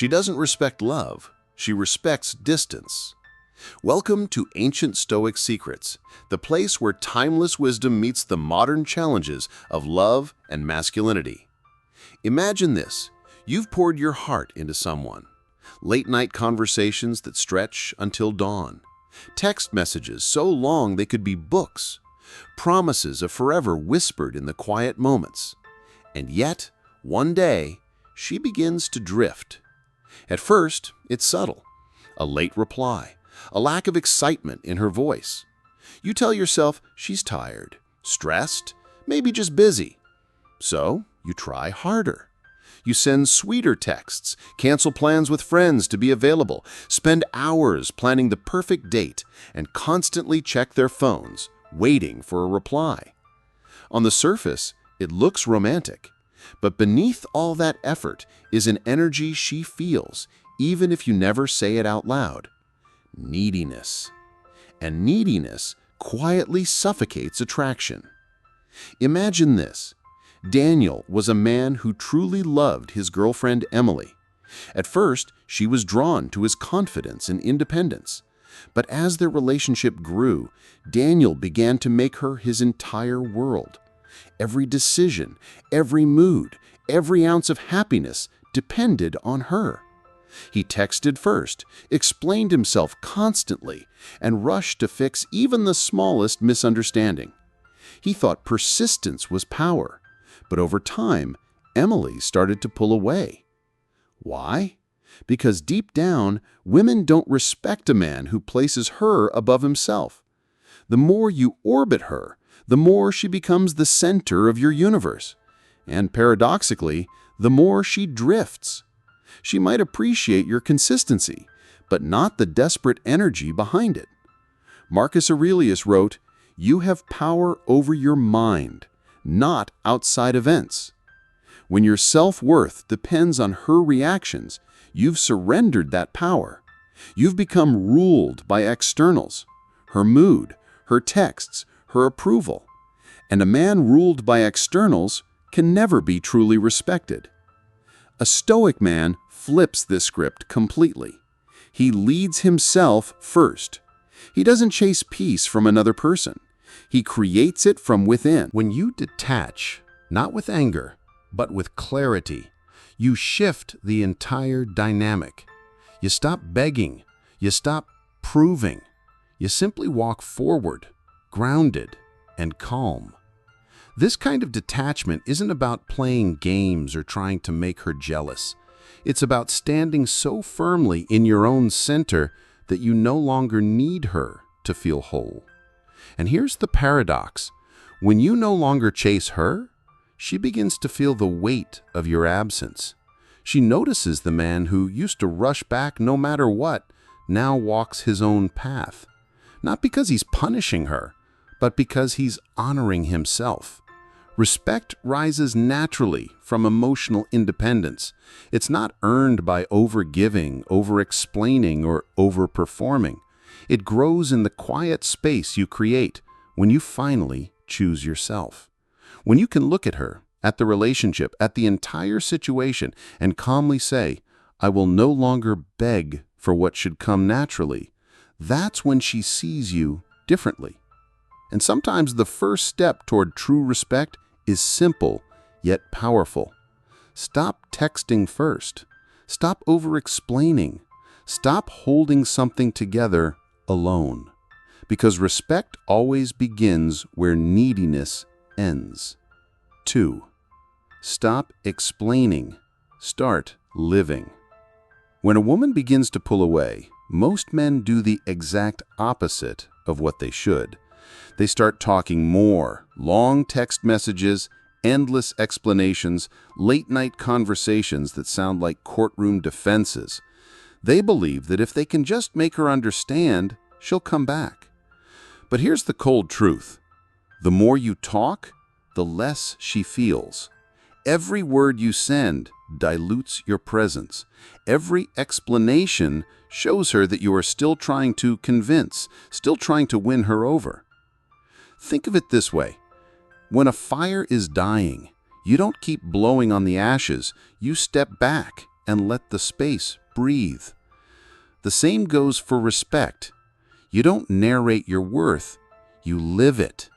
She doesn't respect love, she respects distance. Welcome to Ancient Stoic Secrets, the place where timeless wisdom meets the modern challenges of love and masculinity. Imagine this. You've poured your heart into someone. Late-night conversations that stretch until dawn. Text messages so long they could be books. Promises of forever whispered in the quiet moments. And yet, one day, she begins to drift. At first, it's subtle. A late reply, a lack of excitement in her voice. You tell yourself she's tired, stressed, maybe just busy. So, you try harder. You send sweeter texts, cancel plans with friends to be available, spend hours planning the perfect date, and constantly check their phones, waiting for a reply. On the surface, it looks romantic, but beneath all that effort is an energy she feels, even if you never say it out loud. Neediness. And neediness quietly suffocates attraction. Imagine this. Daniel was a man who truly loved his girlfriend Emily. At first, she was drawn to his confidence and independence. But as their relationship grew, Daniel began to make her his entire world. Every decision, every mood, every ounce of happiness depended on her. He texted first, explained himself constantly, and rushed to fix even the smallest misunderstanding. He thought persistence was power. But over time, Emily started to pull away. Why? Because deep down, women don't respect a man who places her above himself. The more you orbit her, the more she becomes the center of your universe. And paradoxically, the more she drifts. She might appreciate your consistency, but not the desperate energy behind it. Marcus Aurelius wrote, "You have power over your mind, not outside events." When your self-worth depends on her reactions, you've surrendered that power. You've become ruled by externals, her mood, her texts, her approval. And a man ruled by externals can never be truly respected. A Stoic man flips this script completely. He leads himself first. He doesn't chase peace from another person. He creates it from within. When you detach, not with anger, but with clarity, you shift the entire dynamic. You stop begging. You stop proving. You simply walk forward, grounded and calm. This kind of detachment isn't about playing games or trying to make her jealous. It's about standing so firmly in your own center that you no longer need her to feel whole. And here's the paradox. When you no longer chase her, she begins to feel the weight of your absence. She notices the man who used to rush back no matter what now walks his own path. Not because he's punishing her, but because he's honoring himself. Respect rises naturally from emotional independence. It's not earned by over-giving, over-explaining, or over-performing. It grows in the quiet space you create when you finally choose yourself. When you can look at her, at the relationship, at the entire situation, and calmly say, "I will no longer beg for what should come naturally," that's when she sees you differently. And sometimes the first step toward true respect is simple, yet powerful. Stop texting first. Stop over-explaining. Stop holding something together alone. Because respect always begins where neediness ends. 2. Stop explaining. Start living. When a woman begins to pull away, most men do the exact opposite of what they should. They start talking more, long text messages, endless explanations, late-night conversations that sound like courtroom defenses. They believe that if they can just make her understand, she'll come back. But here's the cold truth. The more you talk, the less she feels. Every word you send dilutes your presence. Every explanation shows her that you are still trying to convince, still trying to win her over. Think of it this way. When a fire is dying, you don't keep blowing on the ashes, you step back and let the space breathe. The same goes for respect. You don't narrate your worth, you live it.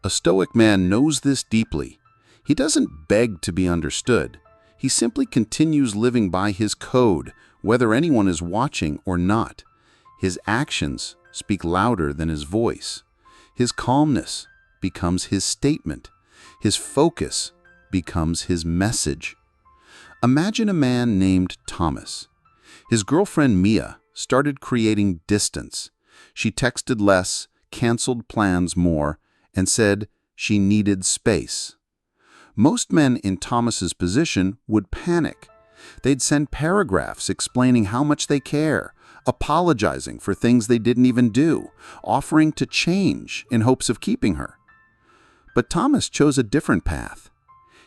A Stoic man knows this deeply. He doesn't beg to be understood. He simply continues living by his code, whether anyone is watching or not. His actions speak louder than his voice. His calmness becomes his statement. His focus becomes his message. Imagine a man named Thomas. His girlfriend Mia started creating distance. She texted less, canceled plans more, and said she needed space. Most men in Thomas's position would panic. They'd send paragraphs explaining how much they care, apologizing for things they didn't even do, offering to change in hopes of keeping her. But Thomas chose a different path.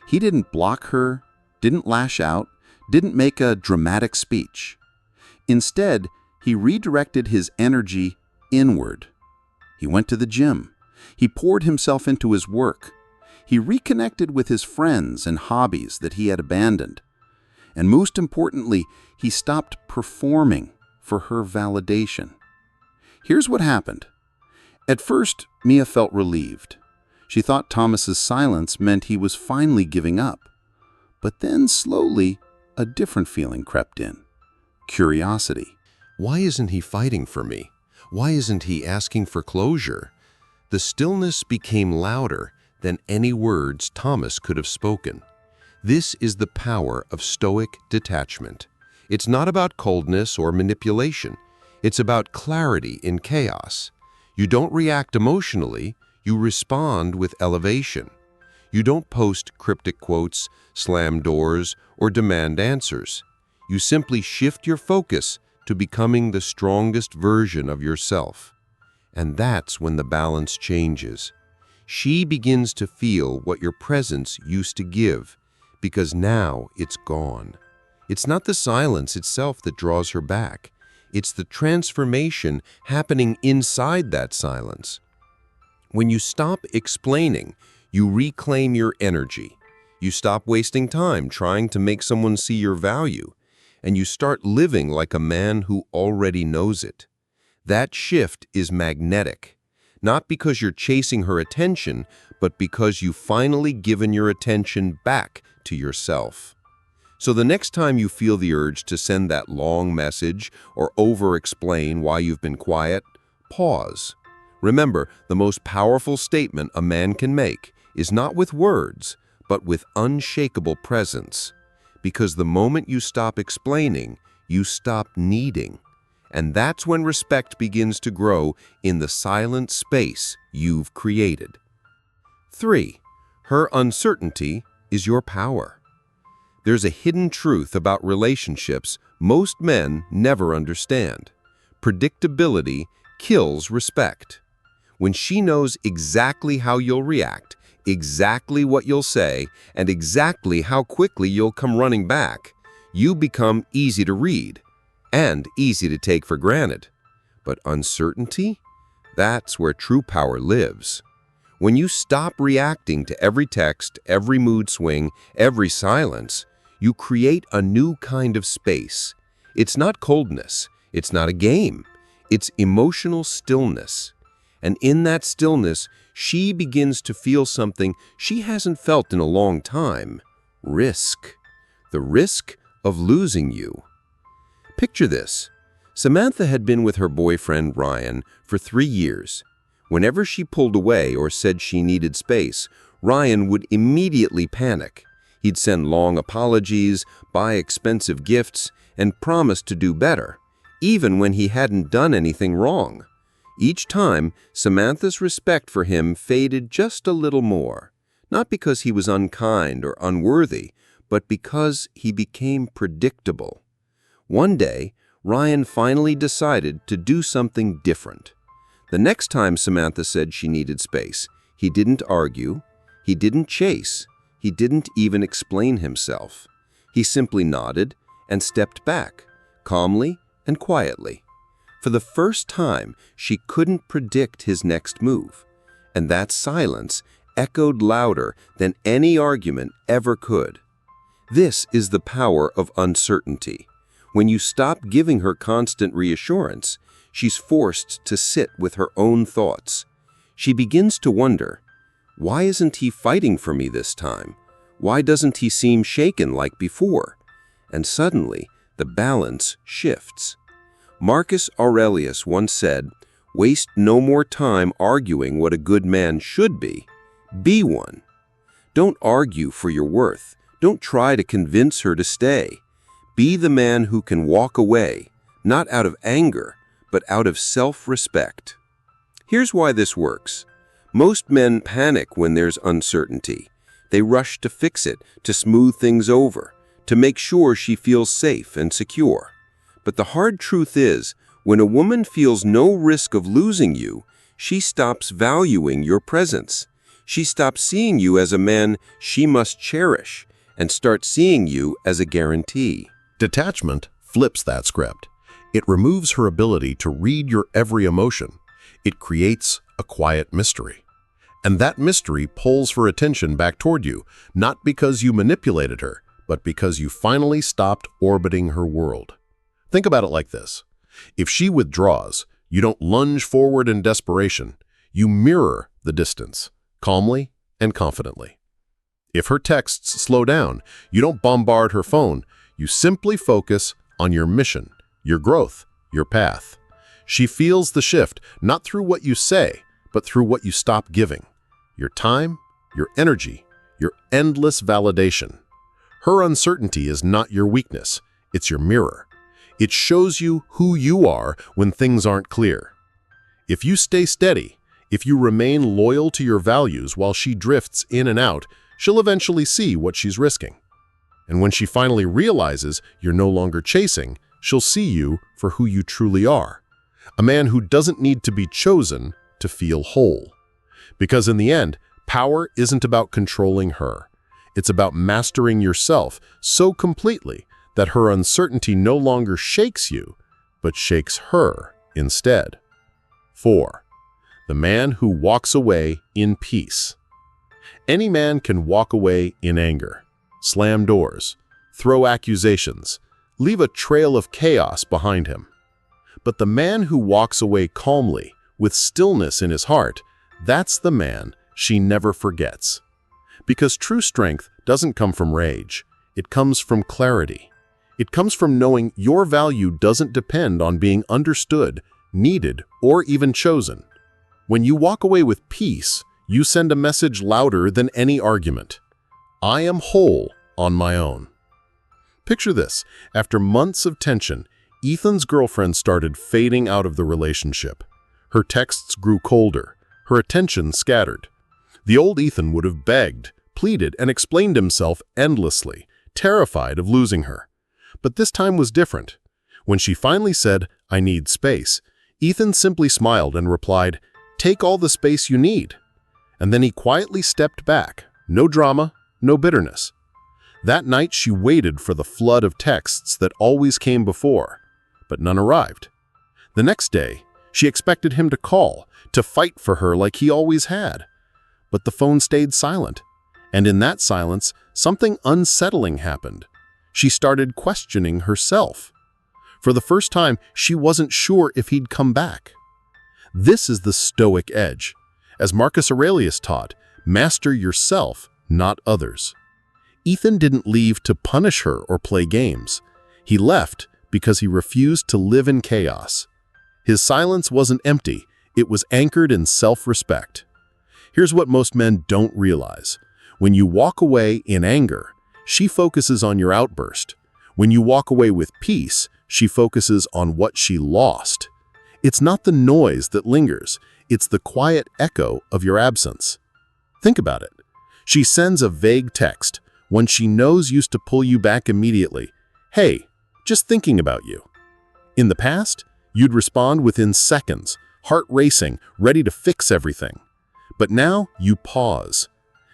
He didn't block her, didn't lash out, didn't make a dramatic speech. Instead, he redirected his energy inward. He went to the gym. He poured himself into his work. He reconnected with his friends and hobbies that he had abandoned. And most importantly, he stopped performing for her validation. Here's what happened. At first, Mia felt relieved. She thought Thomas's silence meant he was finally giving up. But then, slowly, a different feeling crept in. Curiosity. Why isn't he fighting for me? Why isn't he asking for closure? The stillness became louder than any words Thomas could have spoken. This is the power of Stoic detachment. It's not about coldness or manipulation. It's about clarity in chaos. You don't react emotionally, you respond with elevation. You don't post cryptic quotes, slam doors, or demand answers. You simply shift your focus to becoming the strongest version of yourself. And that's when the balance changes. She begins to feel what your presence used to give, because now it's gone. It's not the silence itself that draws her back. It's the transformation happening inside that silence. When you stop explaining, you reclaim your energy. You stop wasting time trying to make someone see your value, and you start living like a man who already knows it. That shift is magnetic, not because you're chasing her attention, but because you've finally given your attention back to yourself. So the next time you feel the urge to send that long message or over-explain why you've been quiet, pause. Remember, the most powerful statement a man can make is not with words, but with unshakable presence. Because the moment you stop explaining, you stop needing. And that's when respect begins to grow in the silent space you've created. 3. Her uncertainty is your power. There's a hidden truth about relationships most men never understand. Predictability kills respect. When she knows exactly how you'll react, exactly what you'll say, and exactly how quickly you'll come running back, you become easy to read and easy to take for granted. But uncertainty? That's where true power lives. When you stop reacting to every text, every mood swing, every silence, you create a new kind of space. It's not coldness. It's not a game. It's emotional stillness. And in that stillness, she begins to feel something she hasn't felt in a long time. Risk. The risk of losing you. Picture this. Samantha had been with her boyfriend, Ryan, for 3 years. Whenever she pulled away or said she needed space, Ryan would immediately panic. He'd send long apologies, buy expensive gifts, and promise to do better, even when he hadn't done anything wrong. Each time, Samantha's respect for him faded just a little more, not because he was unkind or unworthy, but because he became predictable. One day, Ryan finally decided to do something different. The next time Samantha said she needed space, he didn't argue, he didn't chase, he didn't even explain himself. He simply nodded and stepped back, calmly and quietly. For the first time, she couldn't predict his next move, and that silence echoed louder than any argument ever could. This is the power of uncertainty. When you stop giving her constant reassurance, she's forced to sit with her own thoughts. She begins to wonder, why isn't he fighting for me this time? Why doesn't he seem shaken like before? And suddenly, the balance shifts. Marcus Aurelius once said, "Waste no more time arguing what a good man should be one." Don't argue for your worth. Don't try to convince her to stay. Be the man who can walk away, not out of anger, but out of self-respect. Here's why this works. Most men panic when there's uncertainty. They rush to fix it, to smooth things over, to make sure she feels safe and secure. But the hard truth is, when a woman feels no risk of losing you, she stops valuing your presence. She stops seeing you as a man she must cherish and starts seeing you as a guarantee. Detachment flips that script. It removes her ability to read your every emotion. It creates a quiet mystery. And that mystery pulls her attention back toward you, not because you manipulated her, but because you finally stopped orbiting her world. Think about it like this. If she withdraws, you don't lunge forward in desperation. You mirror the distance, calmly and confidently. If her texts slow down, you don't bombard her phone. You simply focus on your mission, your growth, your path. She feels the shift, not through what you say, but through what you stop giving. Your time, your energy, your endless validation. Her uncertainty is not your weakness, it's your mirror. It shows you who you are when things aren't clear. If you stay steady, if you remain loyal to your values while she drifts in and out, she'll eventually see what she's risking. And when she finally realizes you're no longer chasing, she'll see you for who you truly are. A man who doesn't need to be chosen to feel whole. Because in the end, power isn't about controlling her. It's about mastering yourself so completely that her uncertainty no longer shakes you, but shakes her instead. 4. The man who walks away in peace. Any man can walk away in anger, slam doors, throw accusations, leave a trail of chaos behind him. But the man who walks away calmly, with stillness in his heart, that's the man she never forgets. Because true strength doesn't come from rage. It comes from clarity. It comes from knowing your value doesn't depend on being understood, needed, or even chosen. When you walk away with peace, you send a message louder than any argument. I am whole on my own. Picture this. After months of tension, Ethan's girlfriend started fading out of the relationship. Her texts grew colder. Her attention scattered. The old Ethan would have begged, pleaded, and explained himself endlessly, terrified of losing her. But this time was different. When she finally said, "I need space," Ethan simply smiled and replied, "Take all the space you need." And then he quietly stepped back. No drama, no bitterness. That night she waited for the flood of texts that always came before, but none arrived. The next day, she expected him to call, to fight for her like he always had. But the phone stayed silent, and in that silence, something unsettling happened. She started questioning herself. For the first time, she wasn't sure if he'd come back. This is the Stoic edge. As Marcus Aurelius taught, master yourself, not others. Ethan didn't leave to punish her or play games. He left because he refused to live in chaos. His silence wasn't empty, it was anchored in self-respect. Here's what most men don't realize. When you walk away in anger, she focuses on your outburst. When you walk away with peace, she focuses on what she lost. It's not the noise that lingers, it's the quiet echo of your absence. Think about it. She sends a vague text, one she knows used to pull you back immediately. "Hey, just thinking about you." In the past, you'd respond within seconds, heart racing, ready to fix everything. But now you pause.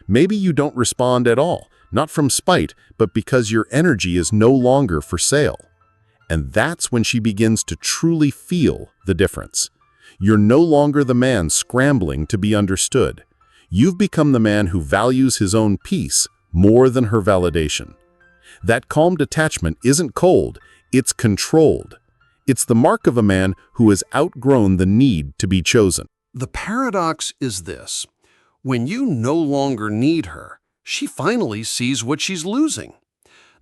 Maybe you don't respond at all, not from spite, but because your energy is no longer for sale. And that's when she begins to truly feel the difference. You're no longer the man scrambling to be understood. You've become the man who values his own peace more than her validation. That calm detachment isn't cold, it's controlled. It's the mark of a man who has outgrown the need to be chosen. The paradox is this. When you no longer need her, she finally sees what she's losing.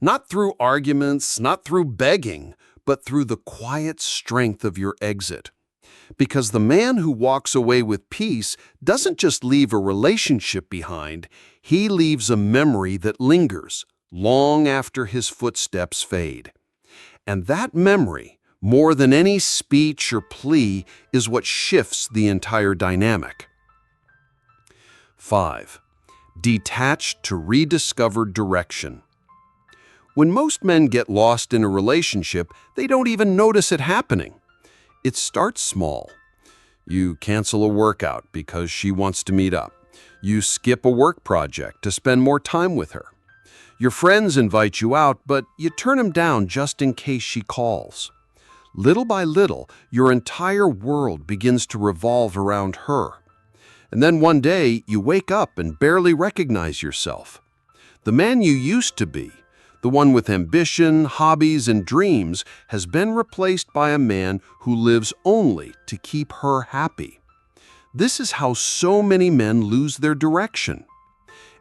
Not through arguments, not through begging, but through the quiet strength of your exit. Because the man who walks away with peace doesn't just leave a relationship behind, he leaves a memory that lingers long after his footsteps fade. And that memory, more than any speech or plea, is what shifts the entire dynamic. 5. Detached to rediscover direction. When most men get lost in a relationship, they don't even notice it happening. It starts small. You cancel a workout because she wants to meet up. You skip a work project to spend more time with her. Your friends invite you out, but you turn them down just in case she calls. Little by little, your entire world begins to revolve around her. And then one day, you wake up and barely recognize yourself. The man you used to be, the one with ambition, hobbies, and dreams, has been replaced by a man who lives only to keep her happy. This is how so many men lose their direction.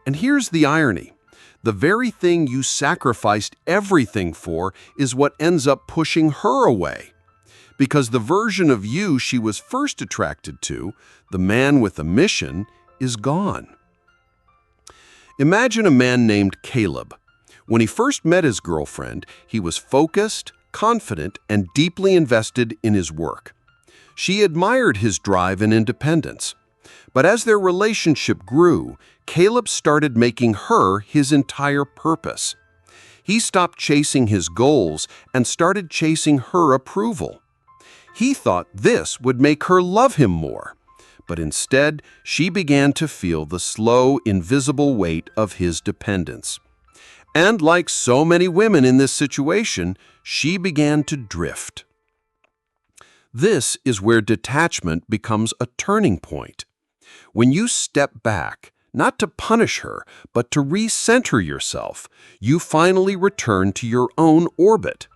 And here's the irony. The very thing you sacrificed everything for is what ends up pushing her away. Because the version of you she was first attracted to, the man with a mission, is gone. Imagine a man named Caleb. When he first met his girlfriend, he was focused, confident, and deeply invested in his work. She admired his drive and independence. But as their relationship grew, Caleb started making her his entire purpose. He stopped chasing his goals and started chasing her approval. He thought this would make her love him more. But instead, she began to feel the slow, invisible weight of his dependence. And like so many women in this situation, she began to drift. This is where detachment becomes a turning point. When you step back, not to punish her, but to recenter yourself, you finally return to your own orbit.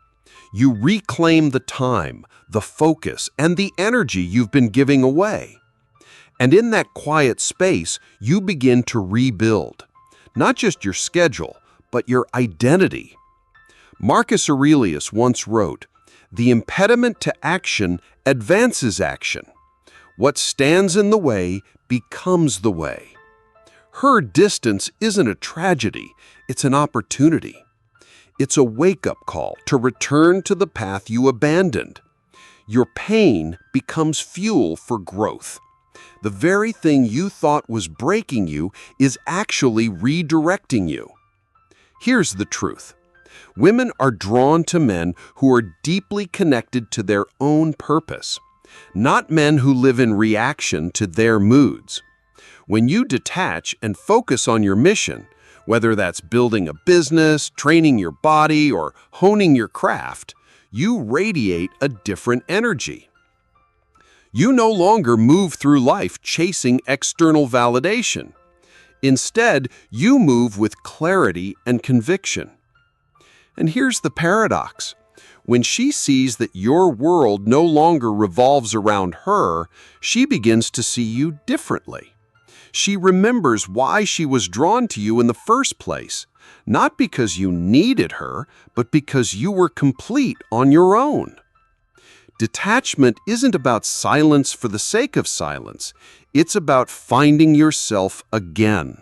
You reclaim the time, the focus, and the energy you've been giving away. And in that quiet space, you begin to rebuild, not just your schedule, but your identity. Marcus Aurelius once wrote, "The impediment to action advances action. What stands in the way becomes the way." Her distance isn't a tragedy, it's an opportunity. It's a wake-up call to return to the path you abandoned. Your pain becomes fuel for growth. The very thing you thought was breaking you is actually redirecting you. Here's the truth. Women are drawn to men who are deeply connected to their own purpose, not men who live in reaction to their moods. When you detach and focus on your mission, whether that's building a business, training your body, or honing your craft, you radiate a different energy. You no longer move through life chasing external validation. Instead, you move with clarity and conviction. And here's the paradox. When she sees that your world no longer revolves around her, she begins to see you differently. She remembers why she was drawn to you in the first place, not because you needed her, but because you were complete on your own. Detachment isn't about silence for the sake of silence. It's about finding yourself again.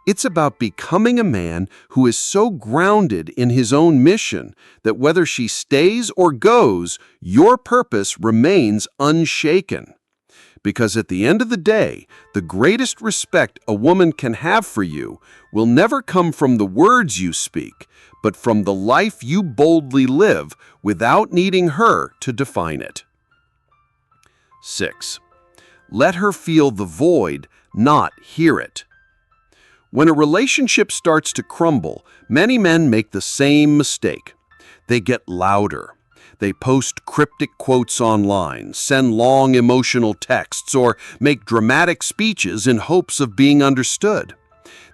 It's about becoming a man who is so grounded in his own mission that whether she stays or goes, your purpose remains unshaken. Because at the end of the day, the greatest respect a woman can have for you will never come from the words you speak, but from the life you boldly live without needing her to define it. 6. Let her feel the void, not hear it. When a relationship starts to crumble, many men make the same mistake. They get louder. They post cryptic quotes online, send long emotional texts, or make dramatic speeches in hopes of being understood.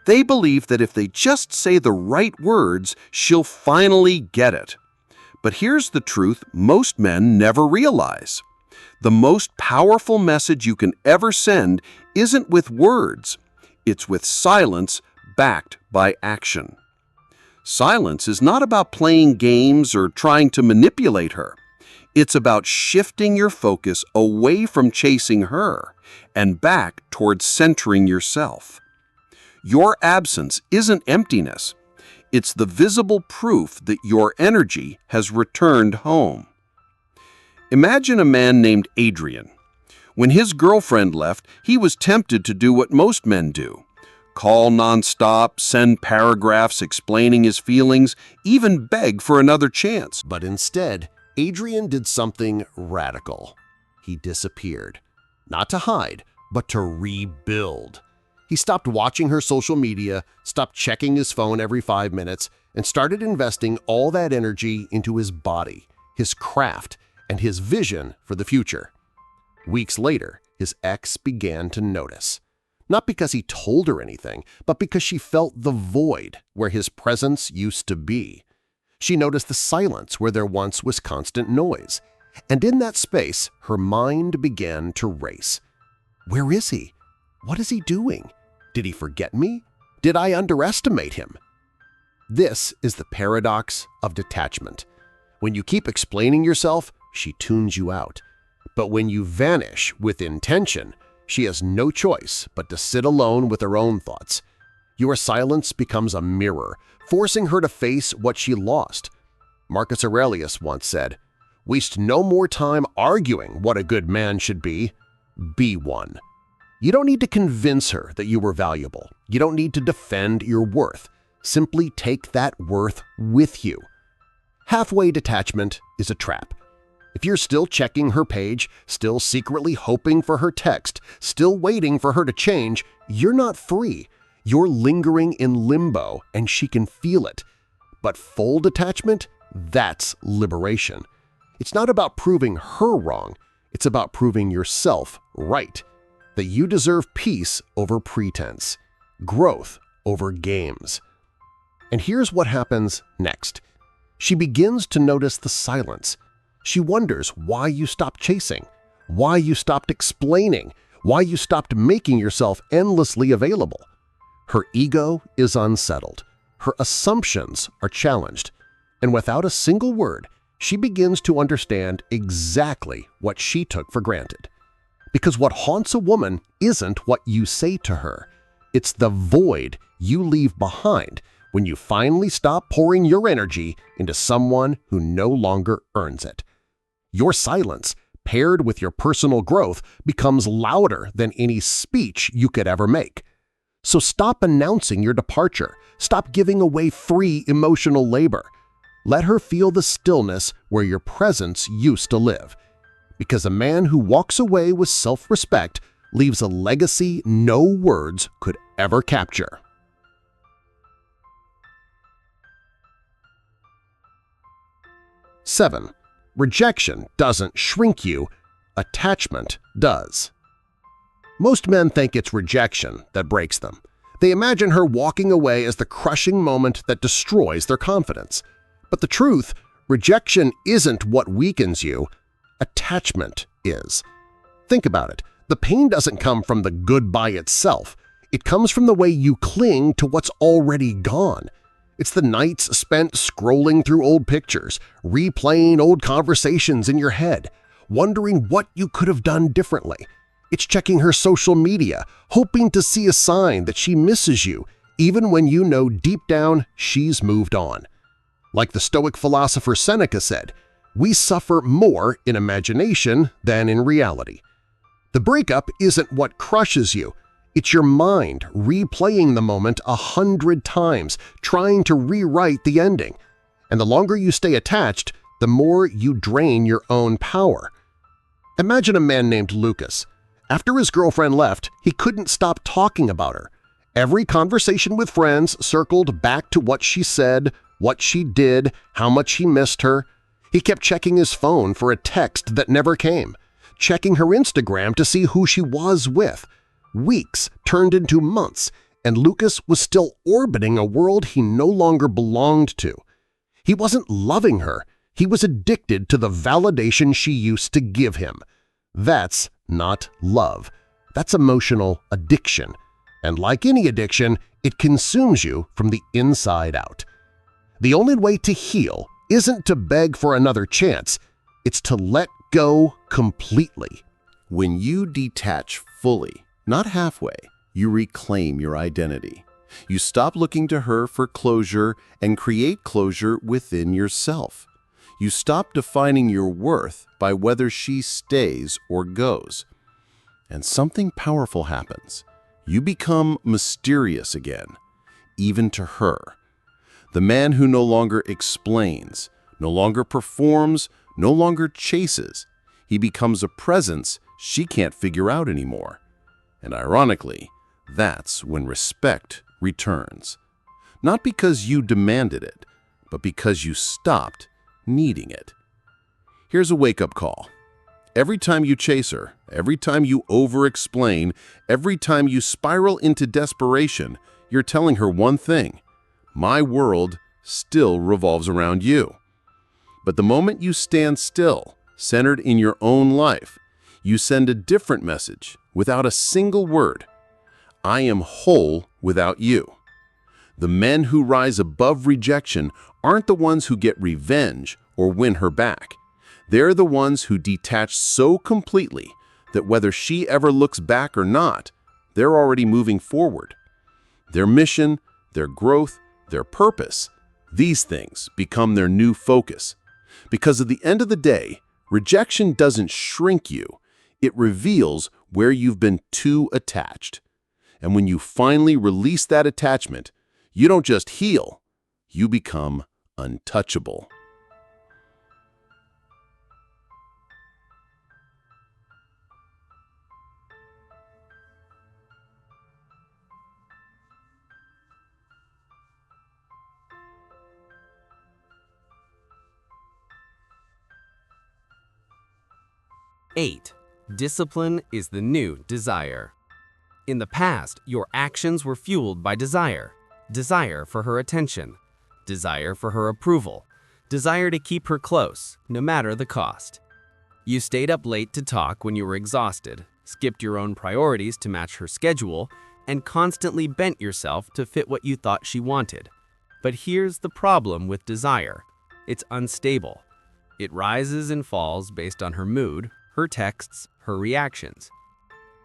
They believe that if they just say the right words, she'll finally get it. But here's the truth most men never realize. The most powerful message you can ever send isn't with words. It's with silence backed by action. Silence is not about playing games or trying to manipulate her. It's about shifting your focus away from chasing her and back towards centering yourself. Your absence isn't emptiness. It's the visible proof that your energy has returned home. Imagine a man named Adrian. When his girlfriend left, he was tempted to do what most men do. Call nonstop, send paragraphs explaining his feelings, even beg for another chance. But instead, Adrian did something radical. He disappeared. Not to hide, but to rebuild. He stopped watching her social media, stopped checking his phone every 5 minutes, and started investing all that energy into his body, his craft, and his vision for the future. Weeks later, his ex began to notice. Not because he told her anything, but because she felt the void where his presence used to be. She noticed the silence where there once was constant noise. And in that space, her mind began to race. Where is he? What is he doing? Did he forget me? Did I underestimate him? This is the paradox of detachment. When you keep explaining yourself, she tunes you out. But when you vanish with intention, she has no choice but to sit alone with her own thoughts. Your silence becomes a mirror, forcing her to face what she lost. Marcus Aurelius once said, "Waste no more time arguing what a good man should be one." You don't need to convince her that you were valuable. You don't need to defend your worth. Simply take that worth with you. Halfway detachment is a trap. If you're still checking her page, still secretly hoping for her text, still waiting for her to change, you're not free. You're lingering in limbo, and she can feel it. But full detachment, that's liberation. It's not about proving her wrong. It's about proving yourself right. That you deserve peace over pretense, growth over games. And here's what happens next. She begins to notice the silence. She wonders why you stopped chasing, why you stopped explaining, why you stopped making yourself endlessly available. Her ego is unsettled. Her assumptions are challenged. And without a single word, she begins to understand exactly what she took for granted. Because what haunts a woman isn't what you say to her. It's the void you leave behind when you finally stop pouring your energy into someone who no longer earns it. Your silence, paired with your personal growth, becomes louder than any speech you could ever make. So stop announcing your departure. Stop giving away free emotional labor. Let her feel the stillness where your presence used to live. Because a man who walks away with self-respect leaves a legacy no words could ever capture. Seven. Rejection doesn't shrink you, attachment does. Most men think it's rejection that breaks them. They imagine her walking away as the crushing moment that destroys their confidence. But the truth, rejection isn't what weakens you, attachment is. Think about it. The pain doesn't come from the goodbye itself. It comes from the way you cling to what's already gone. It's the nights spent scrolling through old pictures, replaying old conversations in your head, wondering what you could have done differently. It's checking her social media, hoping to see a sign that she misses you, even when you know deep down she's moved on. Like the Stoic philosopher Seneca said, we suffer more in imagination than in reality. The breakup isn't what crushes you. It's your mind replaying the moment 100 times, trying to rewrite the ending. And the longer you stay attached, the more you drain your own power. Imagine a man named Lucas. After his girlfriend left, he couldn't stop talking about her. Every conversation with friends circled back to what she said, what she did, how much he missed her. He kept checking his phone for a text that never came, checking her Instagram to see who she was with. Weeks turned into months, and Lucas was still orbiting a world he no longer belonged to. He wasn't loving her. He was addicted to the validation she used to give him. That's not love. That's emotional addiction. And like any addiction, it consumes you from the inside out. The only way to heal isn't to beg for another chance. It's to let go completely. When you detach fully, not halfway, you reclaim your identity. You stop looking to her for closure and create closure within yourself. You stop defining your worth by whether she stays or goes. And something powerful happens. You become mysterious again, even to her. The man who no longer explains, no longer performs, no longer chases. He becomes a presence she can't figure out anymore. And ironically, that's when respect returns. Not because you demanded it, but because you stopped needing it. Here's a wake-up call. Every time you chase her, every time you over-explain, every time you spiral into desperation, you're telling her one thing: my world still revolves around you. But the moment you stand still, centered in your own life, you send a different message without a single word. I am whole without you. The men who rise above rejection aren't the ones who get revenge or win her back. They're the ones who detach so completely that whether she ever looks back or not, they're already moving forward. Their mission, their growth, their purpose, these things become their new focus. Because at the end of the day, rejection doesn't shrink you. It reveals where you've been too attached. And when you finally release that attachment, you don't just heal, you become untouchable. Eight, discipline is the new desire. In the past, your actions were fueled by desire. Desire for her attention, desire for her approval, desire to keep her close, no matter the cost. You stayed up late to talk when you were exhausted, skipped your own priorities to match her schedule, and constantly bent yourself to fit what you thought she wanted. But here's the problem with desire. It's unstable. It rises and falls based on her mood, her texts, her reactions.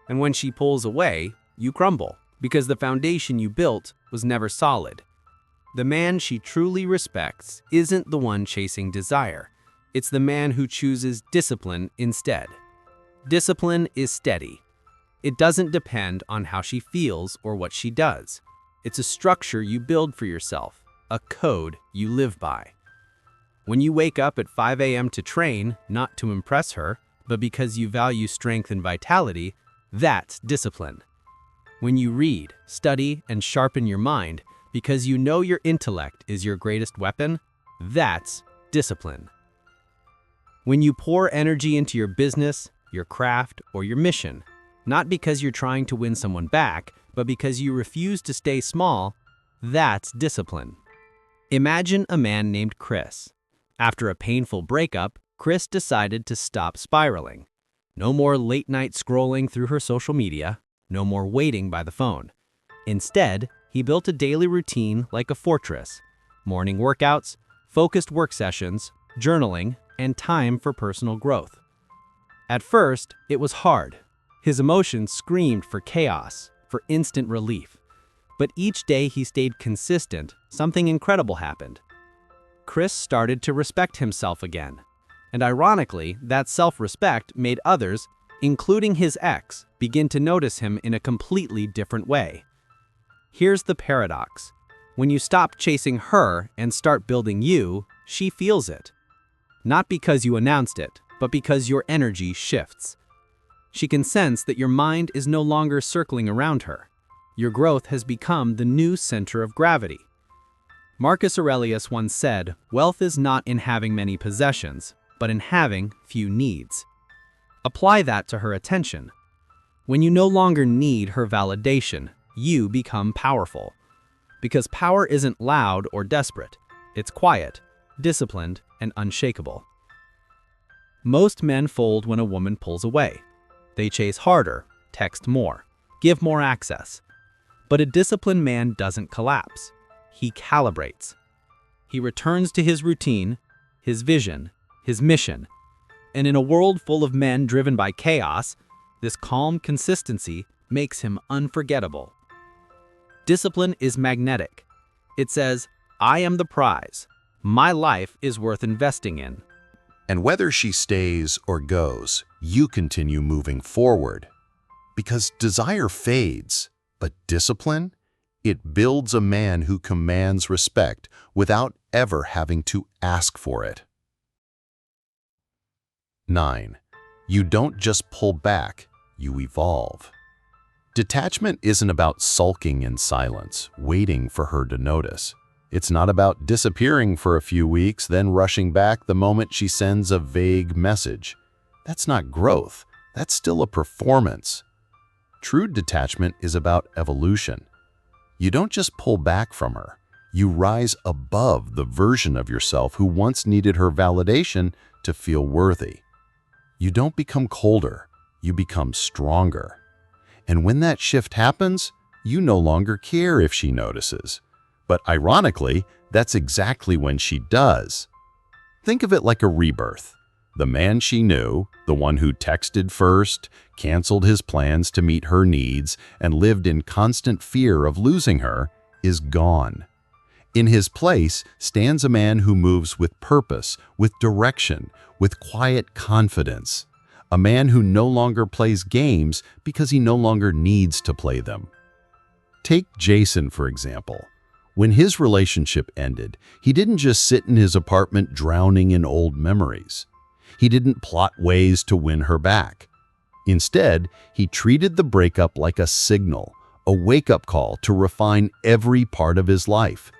And when she pulls away, you crumble, because the foundation you built was never solid. The man she truly respects isn't the one chasing desire. It's the man who chooses discipline instead. Discipline is steady. It doesn't depend on how she feels or what she does. It's a structure you build for yourself, a code you live by. When you wake up at 5 a.m. to train, not to impress her, but because you value strength and vitality, that's discipline. When you read, study, and sharpen your mind because you know your intellect is your greatest weapon, that's discipline. When you pour energy into your business, your craft, or your mission, not because you're trying to win someone back, but because you refuse to stay small, that's discipline. Imagine a man named Chris. After a painful breakup, Chris decided to stop spiraling. No more late-night scrolling through her social media, no more waiting by the phone. Instead, he built a daily routine like a fortress: morning workouts, focused work sessions, journaling, and time for personal growth. At first, it was hard. His emotions screamed for chaos, for instant relief. But each day he stayed consistent, something incredible happened. Chris started to respect himself again. And ironically, that self-respect made others, including his ex, begin to notice him in a completely different way. Here's the paradox. When you stop chasing her and start building you, she feels it. Not because you announced it, but because your energy shifts. She can sense that your mind is no longer circling around her. Your growth has become the new center of gravity. Marcus Aurelius once said, "Wealth is not in having many possessions, but in having few needs." Apply that to her attention. When you no longer need her validation, you become powerful. Because power isn't loud or desperate. It's quiet, disciplined, and unshakable. Most men fold when a woman pulls away. They chase harder, text more, give more access. But a disciplined man doesn't collapse. He calibrates. He returns to his routine, his vision, his mission. And in a world full of men driven by chaos, this calm consistency makes him unforgettable. Discipline is magnetic. It says, I am the prize. My life is worth investing in. And whether she stays or goes, you continue moving forward. Because desire fades, but discipline, it builds a man who commands respect without ever having to ask for it. 9. You don't just pull back, you evolve. Detachment isn't about sulking in silence, waiting for her to notice. It's not about disappearing for a few weeks, then rushing back the moment she sends a vague message. That's not growth. That's still a performance. True detachment is about evolution. You don't just pull back from her. You rise above the version of yourself who once needed her validation to feel worthy. You don't become colder. You become stronger. And when that shift happens, you no longer care if she notices. But ironically, that's exactly when she does. Think of it like a rebirth. The man she knew, the one who texted first, canceled his plans to meet her needs, and lived in constant fear of losing her, is gone. In his place stands a man who moves with purpose, with direction, with quiet confidence. A man who no longer plays games because he no longer needs to play them. Take Jason, for example. When his relationship ended, he didn't just sit in his apartment drowning in old memories. He didn't plot ways to win her back. Instead, he treated the breakup like a signal, a wake-up call to refine every part of his life.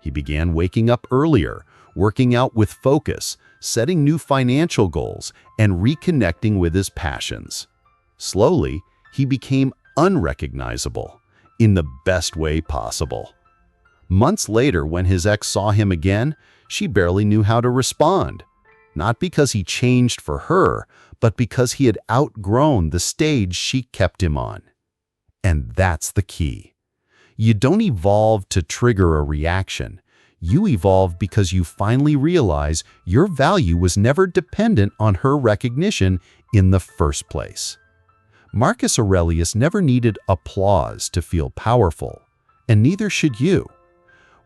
He began waking up earlier, working out with focus, setting new financial goals, and reconnecting with his passions. Slowly, he became unrecognizable, in the best way possible. Months later, when his ex saw him again, she barely knew how to respond. Not because he changed for her, but because he had outgrown the stage she kept him on. And that's the key. You don't evolve to trigger a reaction. You evolve because you finally realize your value was never dependent on her recognition in the first place. Marcus Aurelius never needed applause to feel powerful, and neither should you.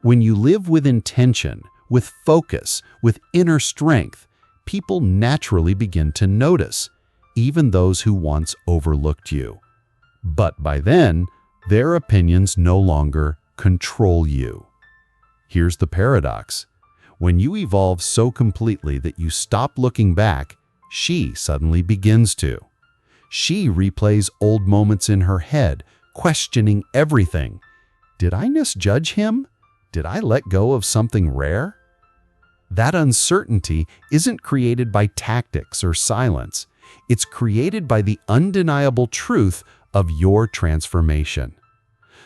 When you live with intention, with focus, with inner strength, people naturally begin to notice, even those who once overlooked you. But by then, their opinions no longer control you. Here's the paradox. When you evolve so completely that you stop looking back, she suddenly begins to. She replays old moments in her head, questioning everything. Did I misjudge him? Did I let go of something rare? That uncertainty isn't created by tactics or silence. It's created by the undeniable truth of your transformation.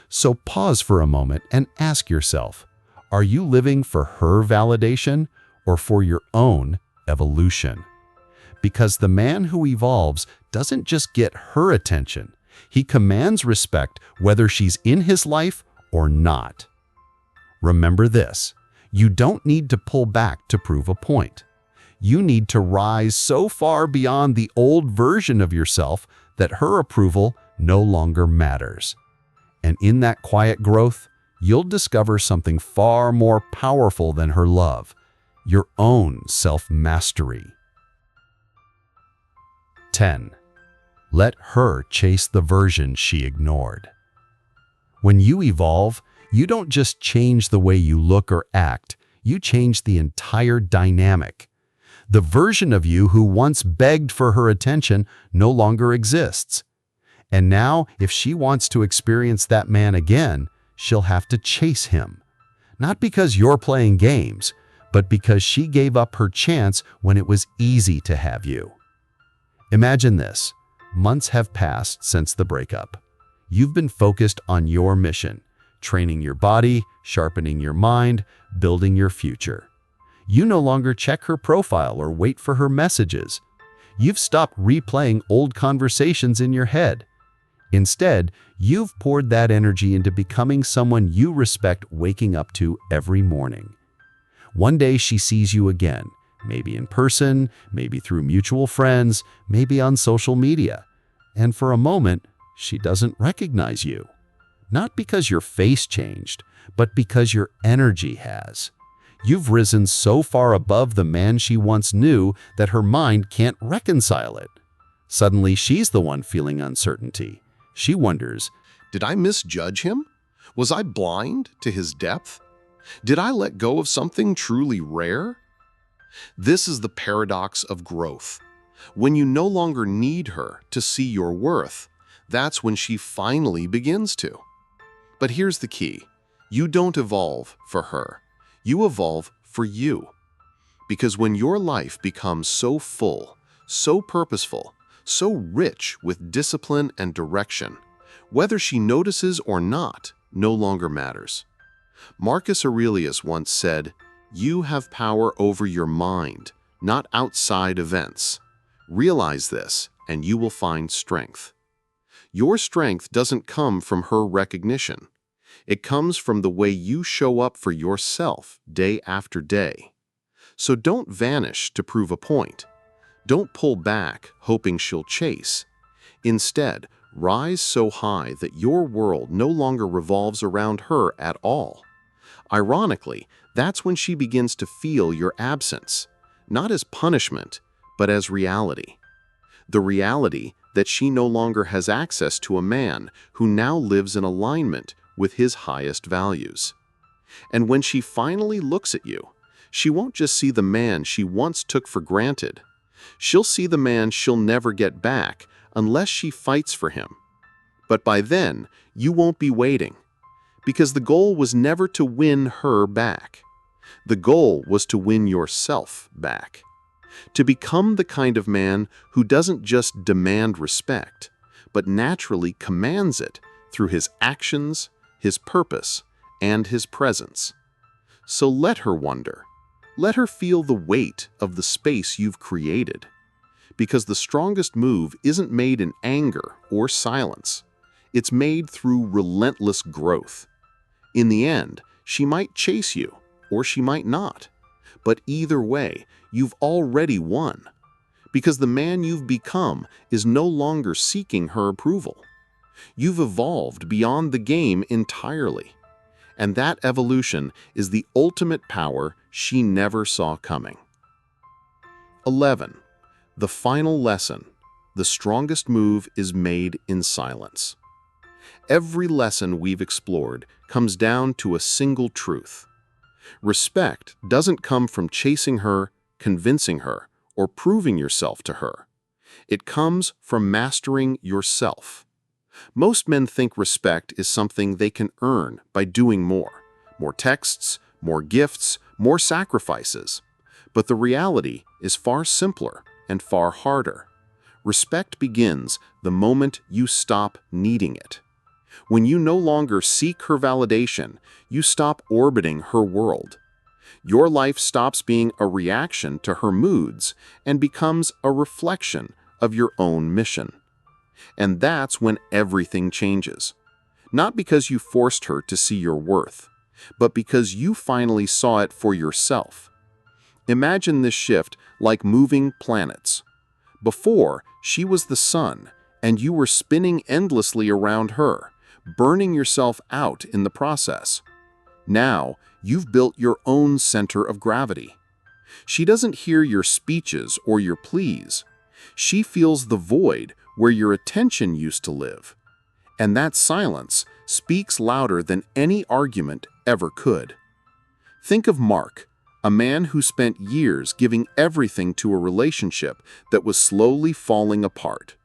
So pause for a moment and ask yourself, are you living for her validation or for your own evolution? Because the man who evolves doesn't just get her attention. He commands respect whether she's in his life or not. Remember this, you don't need to pull back to prove a point. You need to rise so far beyond the old version of yourself that her approval no longer matters. And in that quiet growth, you'll discover something far more powerful than her love, your own self-mastery. 10. Let her chase the version she ignored. When you evolve, you don't just change the way you look or act, you change the entire dynamic. The version of you who once begged for her attention no longer exists. And now, if she wants to experience that man again, she'll have to chase him. Not because you're playing games, but because she gave up her chance when it was easy to have you. Imagine this. Months have passed since the breakup. You've been focused on your mission, training your body, sharpening your mind, building your future. You no longer check her profile or wait for her messages. You've stopped replaying old conversations in your head. Instead, you've poured that energy into becoming someone you respect, waking up to every morning. One day she sees you again, maybe in person, maybe through mutual friends, maybe on social media. And for a moment, she doesn't recognize you. Not because your face changed, but because your energy has. You've risen so far above the man she once knew that her mind can't reconcile it. Suddenly, she's the one feeling uncertainty. She wonders, Did I misjudge him? Was I blind to his depth? Did I let go of something truly rare? This is the paradox of growth. When you no longer need her to see your worth, that's when she finally begins to. But here's the key. You don't evolve for her. You evolve for you. Because when your life becomes so full, so purposeful, so rich with discipline and direction, whether she notices or not no longer matters. Marcus Aurelius once said, "You have power over your mind, not outside events. Realize this, and you will find strength." Your strength doesn't come from her recognition. It comes from the way you show up for yourself day after day. So don't vanish to prove a point. Don't pull back, hoping she'll chase. Instead, rise so high that your world no longer revolves around her at all. Ironically, that's when she begins to feel your absence, not as punishment, but as reality. The reality that she no longer has access to a man who now lives in alignment with his highest values. And when she finally looks at you, she won't just see the man she once took for granted. She'll see the man she'll never get back unless she fights for him. But by then, you won't be waiting, because the goal was never to win her back. The goal was to win yourself back. To become the kind of man who doesn't just demand respect, but naturally commands it through his actions, his purpose, and his presence. So let her wonder. Let her feel the weight of the space you've created. Because the strongest move isn't made in anger or silence. It's made through relentless growth. In the end, she might chase you, or she might not. But either way, you've already won. Because the man you've become is no longer seeking her approval. You've evolved beyond the game entirely. And that evolution is the ultimate power she never saw coming. 11. The final lesson. The strongest move is made in silence. Every lesson we've explored comes down to a single truth. Respect doesn't come from chasing her, convincing her, or proving yourself to her. It comes from mastering yourself. Most men think respect is something they can earn by doing more. More texts, more gifts, more sacrifices. But the reality is far simpler and far harder. Respect begins the moment you stop needing it. When you no longer seek her validation, you stop orbiting her world. Your life stops being a reaction to her moods and becomes a reflection of your own mission. And that's when everything changes. Not because you forced her to see your worth, but because you finally saw it for yourself. Imagine this shift like moving planets. Before, she was the sun, and you were spinning endlessly around her, burning yourself out in the process. Now, you've built your own center of gravity. She doesn't hear your speeches or your pleas. She feels the void where your attention used to live. And that silence speaks louder than any argument ever could. Think of Mark, a man who spent years giving everything to a relationship that was slowly falling apart.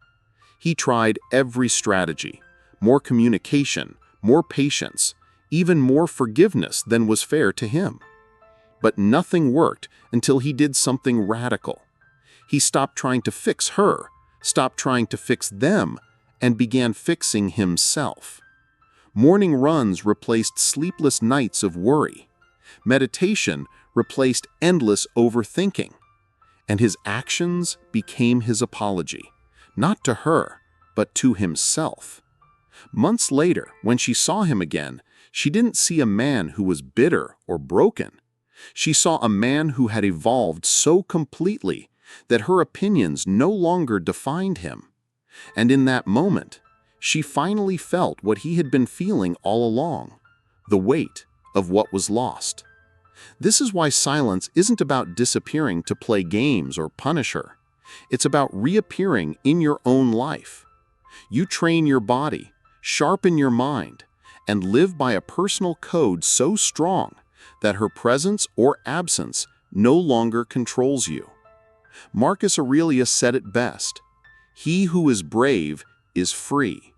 He tried every strategy, more communication, more patience, even more forgiveness than was fair to him. But nothing worked until he did something radical. He stopped trying to fix her, stopped trying to fix them, and began fixing himself. Morning runs replaced sleepless nights of worry. Meditation replaced endless overthinking. And his actions became his apology, not to her, but to himself. Months later, when she saw him again, she didn't see a man who was bitter or broken. She saw a man who had evolved so completely that her opinions no longer defined him. And in that moment, she finally felt what he had been feeling all along, the weight of what was lost. This is why silence isn't about disappearing to play games or punish her. It's about reappearing in your own life. You train your body, sharpen your mind, and live by a personal code so strong that her presence or absence no longer controls you. Marcus Aurelius said it best: "He who is brave is free."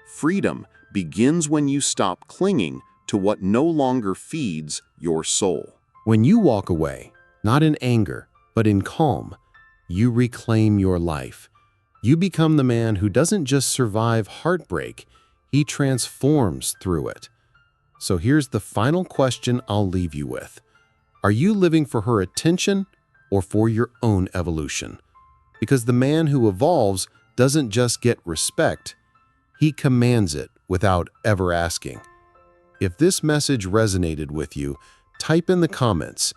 Freedom begins when you stop clinging to what no longer feeds your soul. When you walk away, not in anger, but in calm, you reclaim your life. You become the man who doesn't just survive heartbreak, he transforms through it. So here's the final question I'll leave you with. Are you living for her attention or for your own evolution? Because the man who evolves doesn't just get respect, he commands it without ever asking. If this message resonated with you, type in the comments,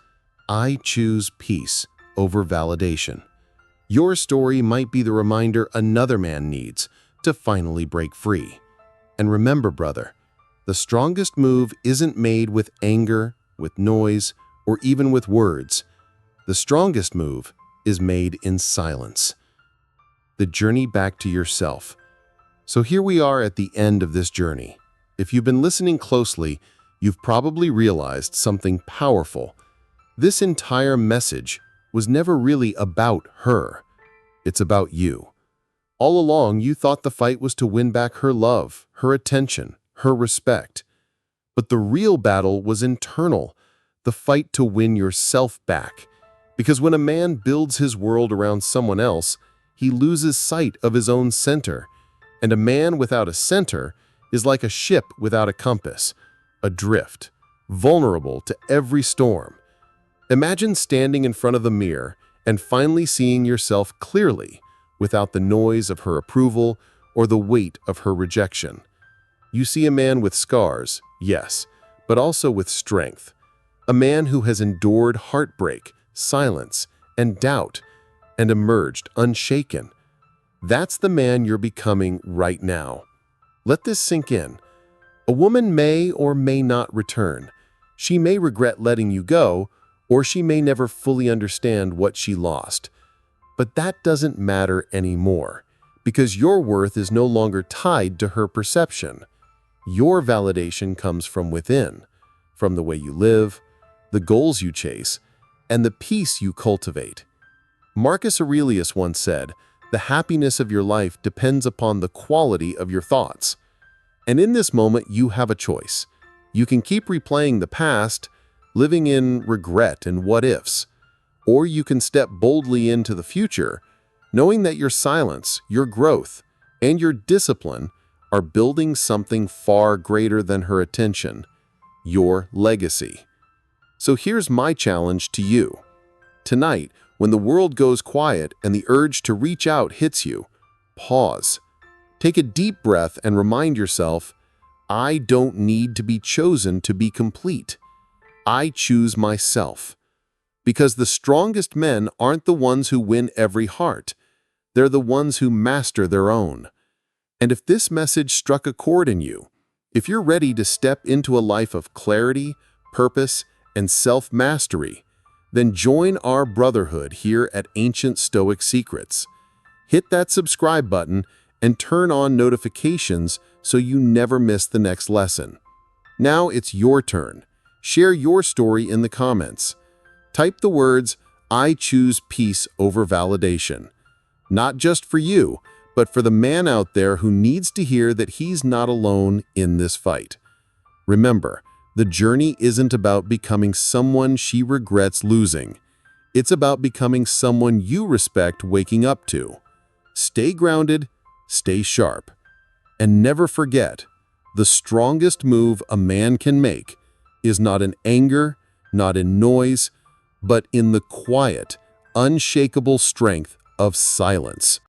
"I choose peace over validation." Your story might be the reminder another man needs to finally break free. And remember, brother, the strongest move isn't made with anger, with noise, or even with words. The strongest move is made in silence. The journey back to yourself. So here we are at the end of this journey. If you've been listening closely, you've probably realized something powerful. This entire message was never really about her. It's about you. All along, you thought the fight was to win back her love, her attention, her respect. But the real battle was internal, the fight to win yourself back. Because when a man builds his world around someone else, he loses sight of his own center. And a man without a center is like a ship without a compass, adrift, vulnerable to every storm. Imagine standing in front of the mirror and finally seeing yourself clearly, without the noise of her approval or the weight of her rejection. You see a man with scars, yes, but also with strength. A man who has endured heartbreak, silence, and doubt, and emerged unshaken. That's the man you're becoming right now. Let this sink in. A woman may or may not return. She may regret letting you go, or she may never fully understand what she lost. But that doesn't matter anymore, because your worth is no longer tied to her perception. Your validation comes from within, from the way you live, the goals you chase, and the peace you cultivate. Marcus Aurelius once said, "The happiness of your life depends upon the quality of your thoughts." And in this moment, you have a choice. You can keep replaying the past, living in regret and what-ifs, or you can step boldly into the future, knowing that your silence, your growth, and your discipline are building something far greater than her attention, your legacy. So here's my challenge to you. Tonight, when the world goes quiet and the urge to reach out hits you, pause. Take a deep breath and remind yourself, I don't need to be chosen to be complete. I choose myself. Because the strongest men aren't the ones who win every heart. They're the ones who master their own. And if this message struck a chord in you, if you're ready to step into a life of clarity, purpose, and self-mastery, then join our brotherhood here at Ancient Stoic Secrets. Hit that subscribe button and turn on notifications so you never miss the next lesson. Now it's your turn. Share your story in the comments. Type the words, "I choose peace over validation." Not just for you, but for the man out there who needs to hear that he's not alone in this fight. Remember, the journey isn't about becoming someone she regrets losing. It's about becoming someone you respect waking up to. Stay grounded, stay sharp, And never forget, the strongest move a man can make is not in anger, not in noise, but in the quiet, unshakable strength of silence.